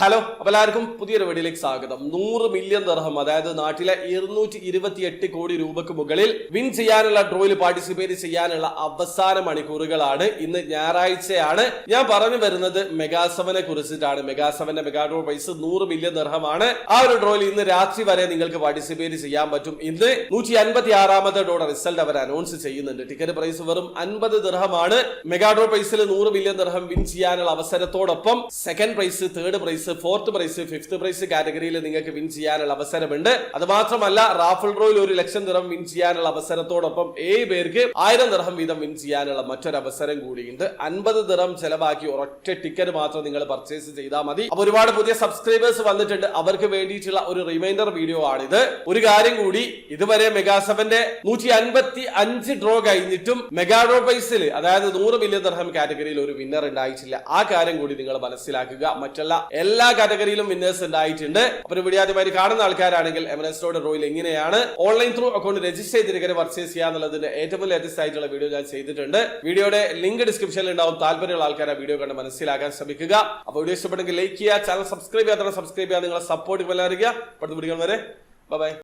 Hello, അപ്പോൾ എല്ലാവർക്കും പുതിയൊരു വീഡിയോയിലേക്ക് സ്വാഗതം. 100 മില്യൺ ദിർഹം, അതായത് നാട്ടിലെ 228 കോടി രൂപക്ക് മുകളിൽ വിൻ ചെയ്യാനുള്ള ഡ്രോയിൽ പാർട്ടിസിപ്പേറ്റ് ചെയ്യാനുള്ള അവസാന മണിക്കൂറുകളാണ്. ഇന്ന് ഞായറാഴ്ചയാണ്. ഞാൻ പറഞ്ഞു വരുന്നത് മെഗാ7നെ കുറിച്ചിട്ടാണ്. മെഗാ7ന്റെ മെഗാ ഡ്രോ പ്രൈസ് 100 മില്യൺ ദിർഹമാണ്. ആ ഒരു ഡ്രോയിൽ ഇന്ന് രാത്രി വരെ നിങ്ങൾക്ക് പാർട്ടിസിപ്പേറ്റ് ചെയ്യാൻ പറ്റും. ഇന്ന് 156ാമത്തെ ഡ്രോയുടെ റിസൾട്ട് അവർ അനൗൺസ് ചെയ്യുന്നുണ്ട്. ടിക്കറ്റ് പ്രൈസ് വെറും 50 ദിർഹമാണ്. മെഗാ ഡ്രോ പ്രൈസിൽ 100 മില്യൺ ദിർഹം വിൻ ചെയ്യാനുള്ള അവസരത്തോടൊപ്പം second prize, third prize, fourth prize, fifth prize കാറ്റഗറിയിൽ നിങ്ങൾക്ക് വിൻ ചെയ്യാനുള്ള അവസരമുണ്ട്. അത് മാത്രമല്ല റാഫിൾ ഡ്രോയിൽ 1 ലക്ഷം ദിർഹം വിൻ ചെയ്യാനുള്ള അവസരത്തോടൊപ്പം 7 പേർക്ക് 1000 ദിർഹം വീതം വിൻ ചെയ്യാനുള്ള മറ്റൊരു അവസരം കൂടിയുണ്ട്. 50 ദിർഹം ചെലവാക്കി ഒരൊറ്റ ടിക്കറ്റ് മാത്രം നിങ്ങൾ പർച്ചേസ് ചെയ്താൽ മതി. അപ്പൊ ഒരുപാട് പുതിയ സബ്സ്ക്രൈബേഴ്സ് വന്നിട്ടുണ്ട്. അവർക്ക് വേണ്ടിയിട്ടുള്ള ഒരു റിമൈൻഡർ വീഡിയോ ആണിത്. ഒരു കാര്യം കൂടി, ഇതുവരെ മെഗാ7ന്റെ 155 ഡ്രോ കഴിഞ്ഞിട്ടും മെഗാ ഡ്രോ പ്രൈസിൽ, അതായത് 100 മില്യൺ ദിർഹം കാറ്റഗറിയിൽ ഒരു വിന്നർ ഉണ്ടായിട്ടില്ല. ആ കാര്യം കൂടി നിങ്ങൾ മനസ്സിലാക്കുക. മറ്റുള്ള എല്ലാ കാറ്റഗറിയിലും വിന്നേഴ്സ് ഉണ്ടായിട്ടുണ്ട്. അപ്പോൾ വീഡിയോ ആദ്യമായി കാണുന്ന ആൾക്കാരാണെങ്കിൽ എമറേസ്റ്റോയുടെ ഡ്രോയിൽ എങ്ങനെയാണ് ഓൺലൈൻ ത്രൂ അക്കൗണ്ട് രജിസ്റ്റർ ചെയ്തിരിക്കുന്ന പർച്ചേസ് ചെയ്യാന്നുള്ളതിന്റെ ഏറ്റവും ലേറ്റസ്റ്റ് ആയിട്ടുള്ള വീഡിയോ ഞാൻ ചെയ്തിട്ടുണ്ട്. വീഡിയോയുടെ ലിങ്ക് ഡിസ്ക്രിപ്ഷനിൽ ഉണ്ടാവും. താല്പര്യമുള്ള ആൾക്കാർ ആ വീഡിയോ കണ്ട് മനസ്സിലാക്കാൻ ശ്രമിക്കുക. അപ്പോൾ വീഡിയോ ഇഷ്ടപ്പെട്ടെങ്കിൽ ലൈക്ക് ചെയ്യുക, ചാനൽ സബ്സ്ക്രൈബ് ചെയ്യാത്ത സബ്സ്ക്രൈബ് ചെയ്യുക. നിങ്ങളെ സപ്പോർട്ട് അറിയിക്കുക. അടുത്ത വീഡിയോ വരെ ബൈ.